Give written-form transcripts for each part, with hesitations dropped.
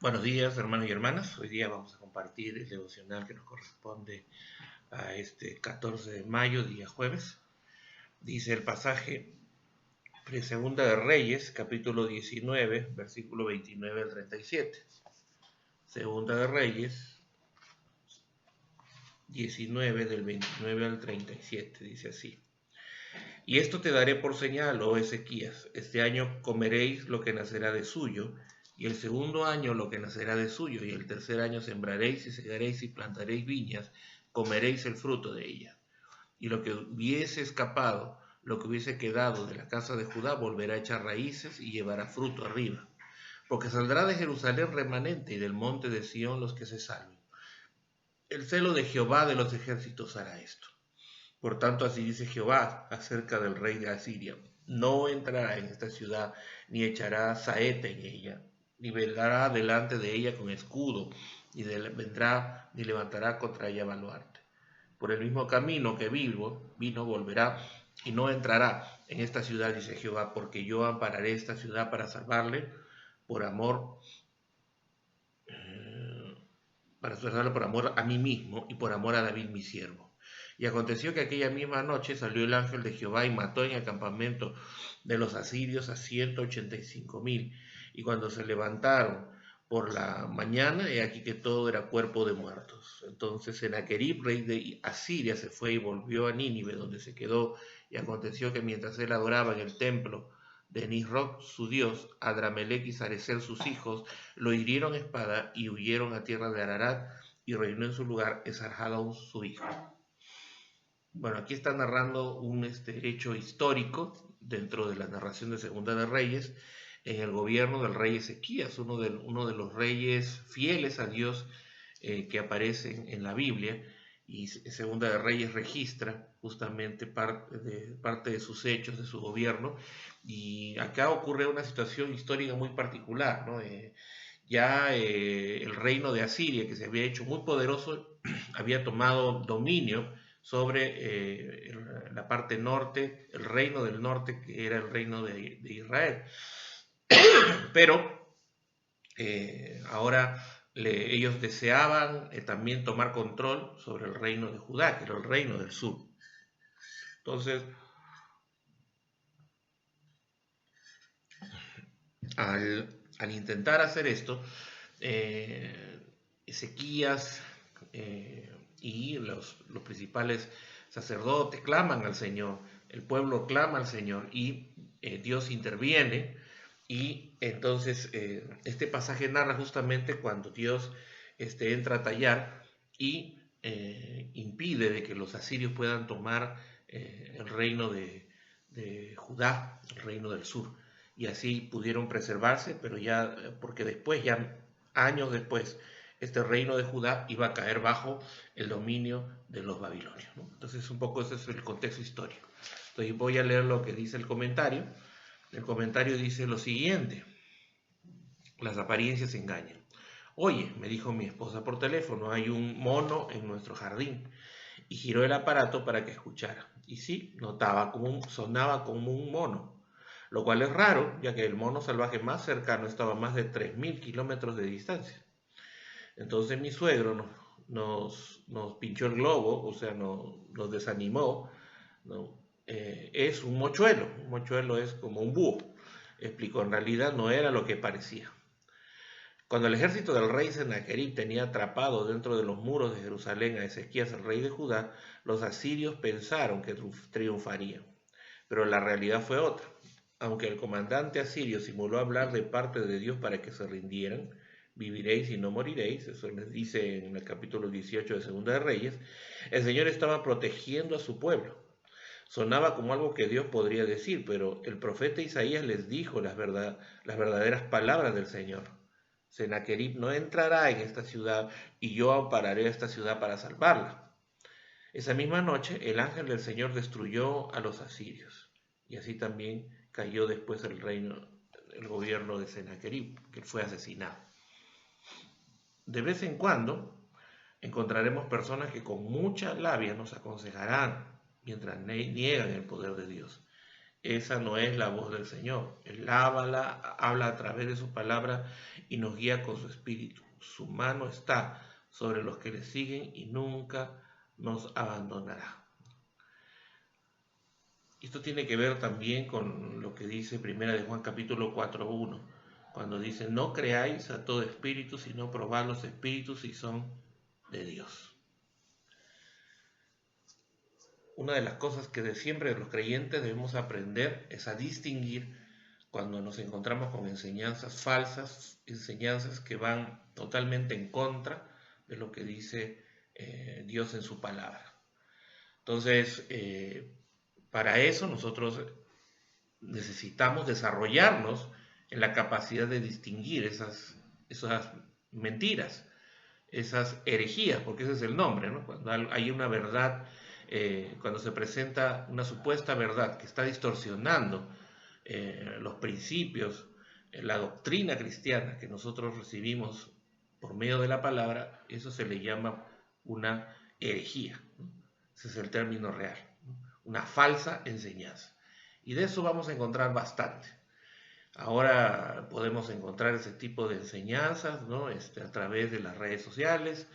Buenos días, hermanos y hermanas. Hoy día vamos a compartir el devocional que nos corresponde a este 14 de mayo, día jueves. Dice el pasaje de Segunda de Reyes, capítulo 19, versículo 29 al 37. Segunda de Reyes 19, del 29 al 37, dice así. Y esto te daré por señal, oh Ezequías: este año comeréis lo que nacerá de suyo, y el segundo año lo que nacerá de suyo, y el tercer año sembraréis y segaréis y plantaréis viñas, comeréis el fruto de ellas. Y lo que hubiese escapado, lo que hubiese quedado de la casa de Judá, volverá a echar raíces y llevará fruto arriba. Porque saldrá de Jerusalén remanente y del monte de Sión los que se salven. El celo de Jehová de los ejércitos hará esto. Por tanto, así dice Jehová acerca del rey de Asiria: no entrará en esta ciudad, ni echará saeta en ella, ni vendrá delante de ella con escudo, vendrá ni levantará contra ella baluarte. Por el mismo camino que vino, volverá y no entrará en esta ciudad, dice Jehová, porque yo ampararé esta ciudad para salvarle por amor, por amor a mí mismo y por amor a David mi siervo. Y aconteció que aquella misma noche salió el ángel de Jehová y mató en el campamento de los asirios a 185,000. Y cuando se levantaron por la mañana, he aquí que todo era cuerpo de muertos. Entonces Sennacherib, rey de Asiria, se fue y volvió a Nínive, donde se quedó. Y aconteció que mientras él adoraba en el templo de Nisroch, su dios, Adramelech y Sarecer, sus hijos, lo hirieron a espada y huyeron a tierra de Ararat, y reinó en su lugar Esarhaddon, su hijo. Bueno, aquí está narrando un hecho histórico dentro de la narración de Segunda de Reyes, en el gobierno del rey Ezequías, uno de los reyes fieles a Dios que aparecen en la Biblia. Y Segunda de Reyes registra justamente parte de sus hechos, de su gobierno. Y acá ocurre una situación histórica muy particular, ¿no? El reino de Asiria, que se había hecho muy poderoso, había tomado dominio sobre la parte norte, el reino del norte, que era el reino de Israel. Pero ahora ellos deseaban también tomar control sobre el reino de Judá, que era el reino del sur. Entonces, al intentar hacer esto, Ezequías y los principales sacerdotes claman al Señor, el pueblo clama al Señor y Dios interviene. Y entonces este pasaje narra justamente cuando Dios entra a tallar y impide de que los asirios puedan tomar el reino de Judá, el reino del sur. Y así pudieron preservarse, pero ya, porque después, ya años después, este reino de Judá iba a caer bajo el dominio de los babilonios, ¿no? Entonces, un poco ese es el contexto histórico. Entonces, voy a leer lo que dice el comentario. El comentario dice lo siguiente: las apariencias engañan. Oye, me dijo mi esposa por teléfono, hay un mono en nuestro jardín. Y giró el aparato para que escuchara. Y sí, sonaba como un mono, lo cual es raro, ya que el mono salvaje más cercano estaba a más de 3.000 kilómetros de distancia. Entonces mi suegro nos pinchó el globo, o sea, nos desanimó, ¿no? Es un mochuelo es como un búho. Explicó, en realidad no era lo que parecía. Cuando el ejército del rey Sennacherib tenía atrapado dentro de los muros de Jerusalén a Ezequías, el rey de Judá, los asirios pensaron que triunfarían, pero la realidad fue otra. Aunque el comandante asirio simuló hablar de parte de Dios para que se rindieran, viviréis y no moriréis, eso les dice en el capítulo 18 de Segunda de Reyes, el Señor estaba protegiendo a su pueblo. Sonaba como algo que Dios podría decir, pero el profeta Isaías les dijo las verdaderas palabras del Señor. Sennacherib no entrará en esta ciudad y yo ampararé esta ciudad para salvarla. Esa misma noche el ángel del Señor destruyó a los asirios, y así también cayó después el gobierno de Sennacherib, que fue asesinado. De vez en cuando encontraremos personas que con mucha labia nos aconsejarán mientras niegan el poder de Dios. esa no es la voz del Señor. Él habla a través de su palabra y nos guía con su espíritu. Su mano está sobre los que le siguen y nunca nos abandonará. Esto tiene que ver también con lo que dice Primera de Juan capítulo 4:1, cuando dice: no creáis a todo espíritu, sino probad los espíritus si son de Dios. Una de las cosas que de siempre los creyentes debemos aprender es a distinguir cuando nos encontramos con enseñanzas falsas, enseñanzas que van totalmente en contra de lo que dice Dios en su palabra. Entonces, para eso nosotros necesitamos desarrollarnos en la capacidad de distinguir esas mentiras, esas herejías, porque ese es el nombre, ¿no? Cuando hay una verdad, cuando se presenta una supuesta verdad que está distorsionando los principios, la doctrina cristiana que nosotros recibimos por medio de la palabra, eso se le llama una herejía, ¿no? Ese es el término real, ¿no? Una falsa enseñanza. Y de eso vamos a encontrar bastante. Ahora podemos encontrar ese tipo de enseñanzas, ¿no? A través de las redes sociales.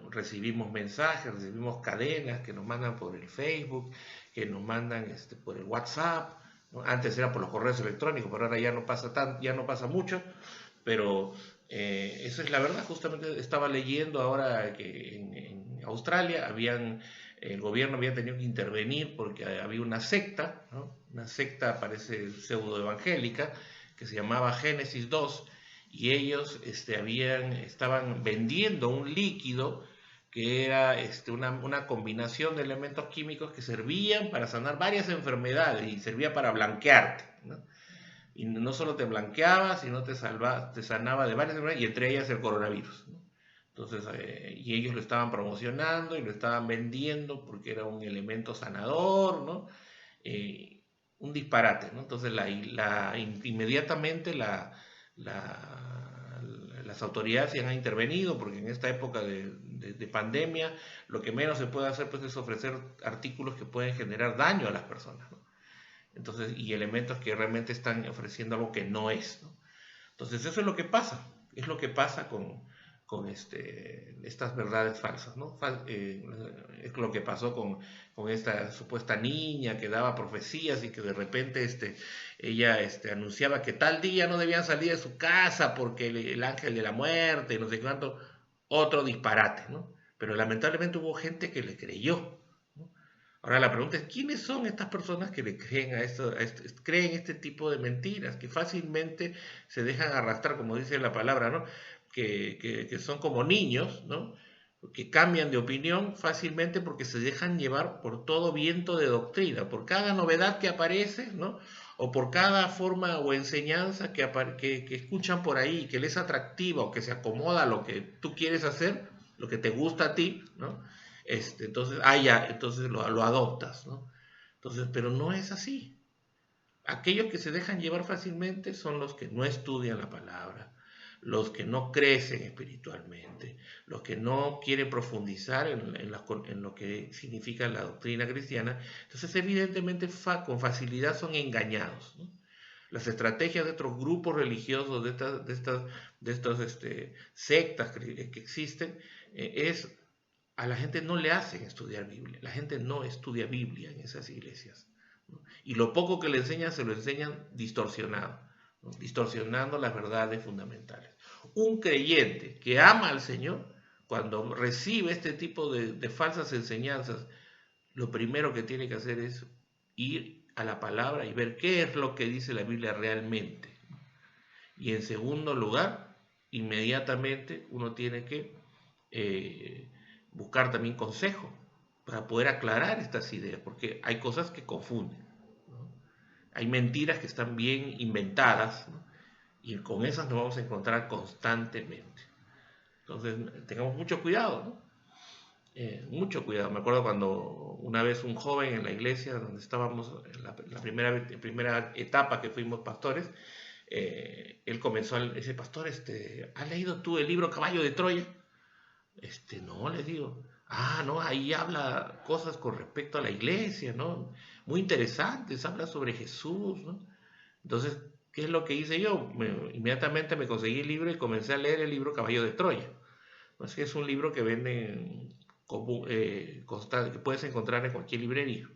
Recibimos mensajes, recibimos cadenas que nos mandan por el Facebook, que nos mandan por el WhatsApp, ¿no? Antes era por los correos electrónicos, pero ahora ya no pasa mucho, pero esa es la verdad. Justamente estaba leyendo ahora que en Australia el gobierno había tenido que intervenir porque había una secta, ¿no? Una secta parece pseudo evangélica que se llamaba Génesis 2, y ellos estaban vendiendo un líquido que era una combinación de elementos químicos que servían para sanar varias enfermedades y servía para blanquearte, ¿no? Y no solo te blanqueaba, sino te sanaba de varias enfermedades, y entre ellas el coronavirus, ¿no? Entonces, y ellos lo estaban promocionando y lo estaban vendiendo porque era un elemento sanador, ¿no? Un disparate, ¿no? Entonces, inmediatamente las autoridades ya han intervenido, porque en esta época de pandemia lo que menos se puede hacer, pues, es ofrecer artículos que pueden generar daño a las personas, ¿no? Entonces, y elementos que realmente están ofreciendo algo que no es, ¿no? Entonces, eso es lo que pasa con estas verdades falsas, ¿no? Es lo que pasó con esta supuesta niña que daba profecías y que de repente ella anunciaba que tal día no debían salir de su casa porque el ángel de la muerte y no sé cuánto, otro disparate, ¿no? Pero lamentablemente hubo gente que le creyó, ¿no? Ahora la pregunta es: ¿quiénes son estas personas que le creen creen este tipo de mentiras, que fácilmente se dejan arrastrar, como dice la palabra, ¿no? Que son como niños, ¿no? Que cambian de opinión fácilmente porque se dejan llevar por todo viento de doctrina, por cada novedad que aparece, ¿no? O por cada forma o enseñanza que escuchan por ahí, que les es atractiva o que se acomoda a lo que tú quieres hacer, lo que te gusta a ti, ¿no? Entonces lo adoptas, ¿no? Entonces, pero no es así. Aquellos que se dejan llevar fácilmente son los que no estudian la palabra, los que no crecen espiritualmente, los que no quieren profundizar en lo que significa la doctrina cristiana. Entonces, evidentemente, con facilidad son engañados, ¿no? Las estrategias de otros grupos religiosos, de estas sectas que existen, a la gente no le hacen estudiar Biblia. La gente no estudia Biblia en esas iglesias, ¿no? Y lo poco que le enseñan, se lo enseñan distorsionado, ¿no? Distorsionando las verdades fundamentales. Un creyente que ama al Señor, cuando recibe este tipo de falsas enseñanzas, lo primero que tiene que hacer es ir a la palabra y ver qué es lo que dice la Biblia realmente. Y en segundo lugar, inmediatamente uno tiene que buscar también consejo para poder aclarar estas ideas, porque hay cosas que confunden, ¿no? Hay mentiras que están bien inventadas, ¿no? Y con esas nos vamos a encontrar constantemente. Entonces, tengamos mucho cuidado, ¿no? Mucho cuidado. Me acuerdo cuando una vez un joven en la iglesia donde estábamos en la primera etapa que fuimos pastores, él comenzó a decir: pastor, ¿has leído tú el libro Caballo de Troya? No, le digo. No, ahí habla cosas con respecto a la iglesia, ¿no? muy interesantes, habla sobre Jesús, ¿no? Entonces, ¿qué es lo que hice yo? Inmediatamente me conseguí el libro y comencé a leer el libro Caballo de Troya. Así que es un libro que venden que puedes encontrar en cualquier librería.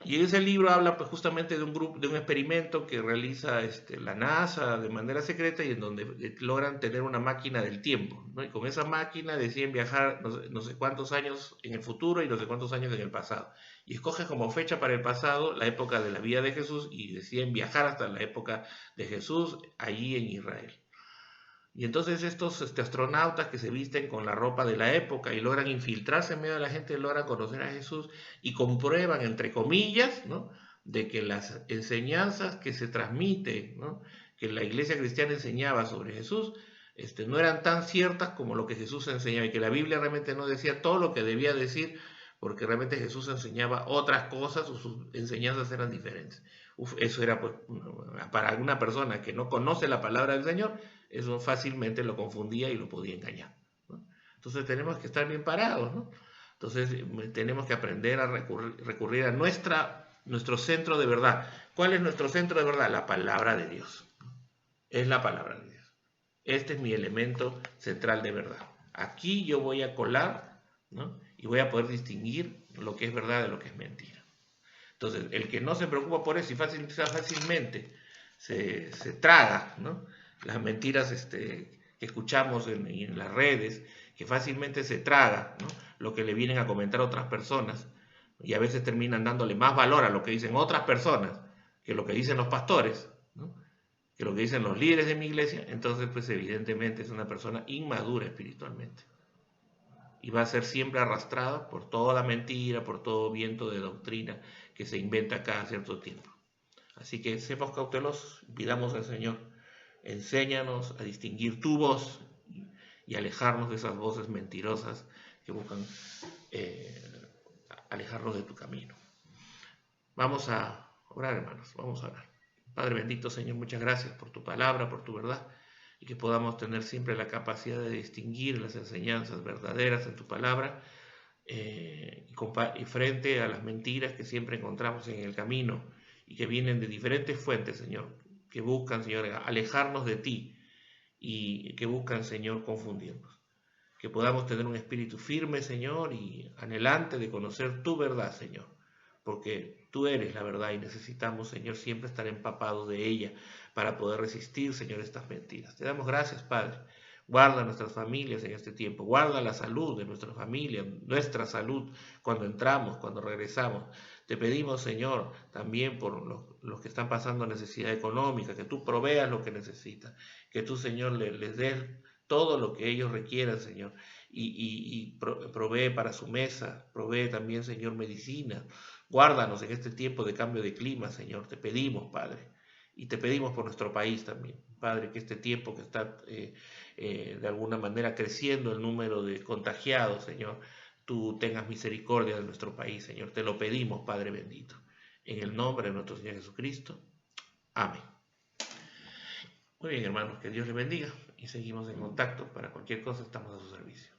Y ese libro habla pues, justamente de un grupo, de un experimento que realiza la NASA de manera secreta y en donde logran tener una máquina del tiempo, ¿no? Y con esa máquina deciden viajar no sé cuántos años en el futuro y no sé cuántos años en el pasado. Y escogen como fecha para el pasado la época de la vida de Jesús y deciden viajar hasta la época de Jesús allí en Israel. Y entonces estos astronautas que se visten con la ropa de la época y logran infiltrarse en medio de la gente, logran conocer a Jesús y comprueban, entre comillas, ¿no?, de que las enseñanzas que se transmiten, ¿no?, que la iglesia cristiana enseñaba sobre Jesús, no eran tan ciertas como lo que Jesús enseñaba y que la Biblia realmente no decía todo lo que debía decir, porque realmente Jesús enseñaba otras cosas o sus enseñanzas eran diferentes. Eso era pues, para una persona que no conoce la palabra del Señor, eso fácilmente lo confundía y lo podía engañar, ¿no? Entonces tenemos que estar bien parados, ¿no? Entonces tenemos que aprender a recurrir a nuestro centro de verdad. ¿Cuál es nuestro centro de verdad? La palabra de Dios. Es la palabra de Dios. Este es mi elemento central de verdad. Aquí yo voy a colar, ¿no?, y voy a poder distinguir lo que es verdad de lo que es mentira. Entonces, el que no se preocupa por eso y fácilmente se traga, ¿no?, las mentiras que escuchamos en las redes, que fácilmente se traga, ¿no?, lo que le vienen a comentar otras personas, y a veces terminan dándole más valor a lo que dicen otras personas que lo que dicen los pastores, ¿no?, que lo que dicen los líderes de mi iglesia. Entonces pues evidentemente es una persona inmadura espiritualmente y va a ser siempre arrastrada por toda mentira, por todo viento de doctrina que se inventa cada cierto tiempo. Así que seamos cautelosos, pidamos al Señor, enséñanos a distinguir tu voz y alejarnos de esas voces mentirosas que buscan alejarnos de tu camino. Vamos a orar, hermanos, vamos a orar. Padre bendito, Señor, muchas gracias por tu palabra, por tu verdad, y que podamos tener siempre la capacidad de distinguir las enseñanzas verdaderas en tu palabra y frente a las mentiras que siempre encontramos en el camino y que vienen de diferentes fuentes, Señor, que buscan, Señor, alejarnos de ti y que buscan, Señor, confundirnos. Que podamos tener un espíritu firme, Señor, y anhelante de conocer tu verdad, Señor, porque tú eres la verdad y necesitamos, Señor, siempre estar empapados de ella para poder resistir, Señor, estas mentiras. Te damos gracias, Padre. Guarda nuestras familias en este tiempo, guarda la salud de nuestra familia, nuestra salud cuando entramos, cuando regresamos. Te pedimos, Señor, también por los que están pasando necesidad económica, que tú proveas lo que necesitan, que tú, Señor, les des todo lo que ellos requieran, Señor, y provee para su mesa, provee también, Señor, medicina. Guárdanos en este tiempo de cambio de clima, Señor, te pedimos, Padre, y te pedimos por nuestro país también, Padre, que este tiempo que está de alguna manera creciendo el número de contagiados, Señor, tú tengas misericordia de nuestro país, Señor, te lo pedimos, Padre bendito, en el nombre de nuestro Señor Jesucristo. Amén. Muy bien, hermanos, que Dios les bendiga y seguimos en contacto. Para cualquier cosa estamos a su servicio.